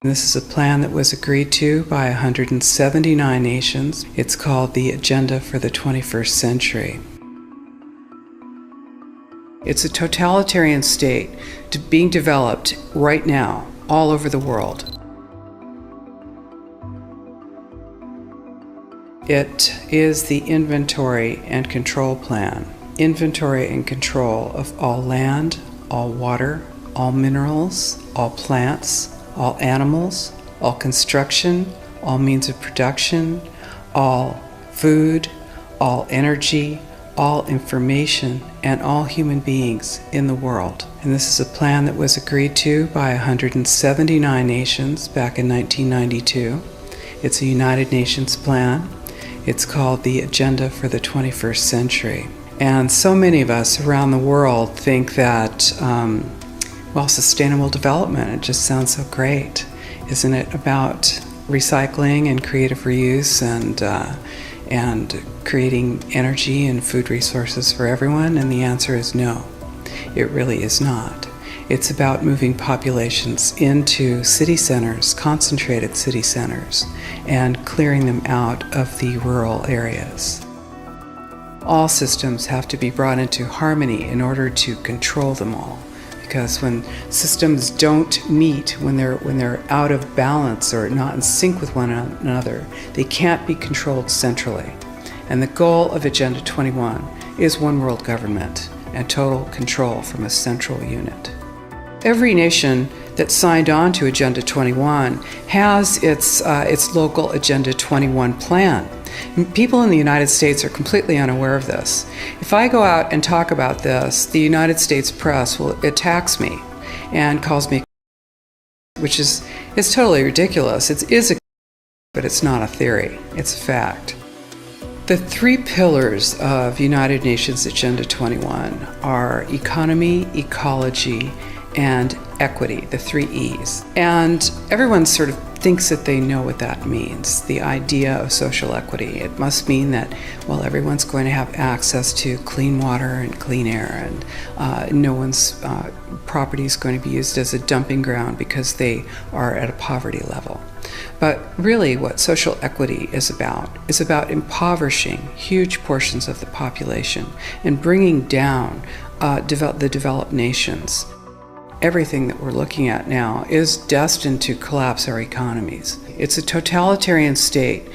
This is a plan that was agreed to by 179 nations. It's called the Agenda for the 21st Century. It's a totalitarian state being developed right now all over the world. It is the inventory and control plan. Inventory and control of all land, all water, all minerals, all plants, all animals, all construction, all means of production, all food, all energy, all information, and all human beings in the world. And this is a plan that was agreed to by 179 nations back in 1992. It's a United Nations plan. It's called the Agenda for the 21st Century. And so many of us around the world think that sustainable development, it just sounds so great. Isn't it about recycling and creative reuse and creating energy and food resources for everyone? And the answer is no, it really is not. It's about moving populations into city centers, concentrated city centers, and clearing them out of the rural areas. All systems have to be brought into harmony in order to control them all. Because when systems don't meet, when they're out of balance or not in sync with one another, they can't be controlled centrally. And the goal of Agenda 21 is one world government and total control from a central unit. Every nation that signed on to Agenda 21 has its local Agenda 21 plan. People in the United States are completely unaware of this. If I go out and talk about this, the United States press attacks me and calls me, which is totally ridiculous. It is but it's not a theory. It's a fact. The three pillars of United Nations Agenda 21 are economy, ecology, and equity, the three E's. And everyone sort of thinks that they know what that means, the idea of social equity. It must mean that, everyone's going to have access to clean water and clean air, and no one's property is going to be used as a dumping ground because they are at a poverty level. But really what social equity is about impoverishing huge portions of the population and bringing down the developed nations. Everything that we're looking at now is destined to collapse our economies. It's a totalitarian state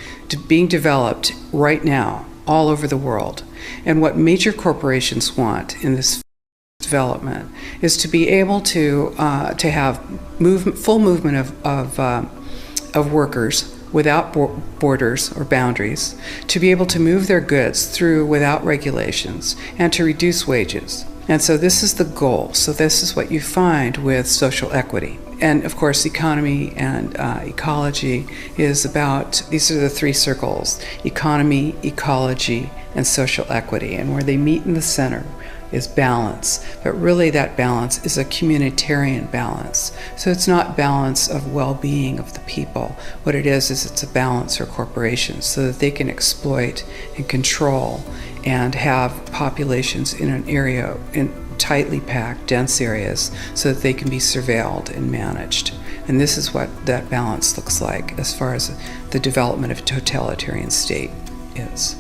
being developed right now all over the world. And what major corporations want in this development is to be able to have full movement of workers without borders or boundaries, to be able to move their goods through without regulations, and to reduce wages. And so this is the goal. So this is what you find with social equity. And of course, economy and ecology is about, these are the three circles: economy, ecology, and social equity. And where they meet in the center is balance. But really that balance is a communitarian balance. So it's not balance of well-being of the people. What it is it's a balance for corporations so that they can exploit and control and have populations in an area, in tightly packed, dense areas, so that they can be surveilled and managed. And this is what that balance looks like as far as the development of a totalitarian state is.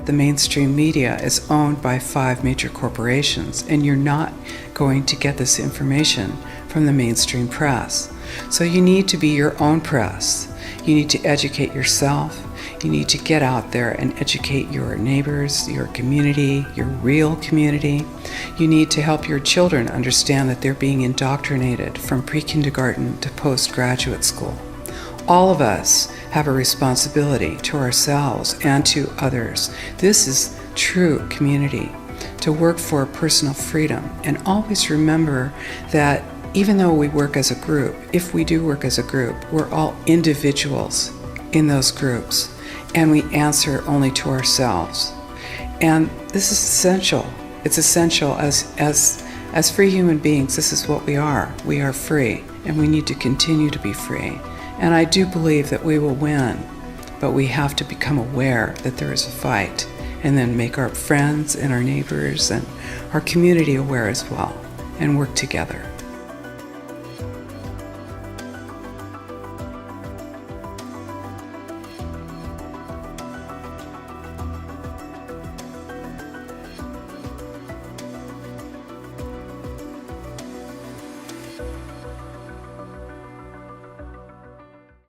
The mainstream media is owned by 5 major corporations, and you're not going to get this information from the mainstream press. So you need to be your own press. You need to educate yourself. You need to get out there and educate your neighbors, your community, your real community. You need to help your children understand that they're being indoctrinated from pre-kindergarten to postgraduate school. All of us have a responsibility to ourselves and to others. This is true community, to work for personal freedom. And always remember that even though we work as a group, if we do work as a group, we're all individuals in those groups, and we answer only to ourselves. And this is essential. It's essential as free human beings. This is what we are. We are free, and we need to continue to be free. And I do believe that we will win, but we have to become aware that there is a fight, and then make our friends and our neighbors and our community aware as well, and work together.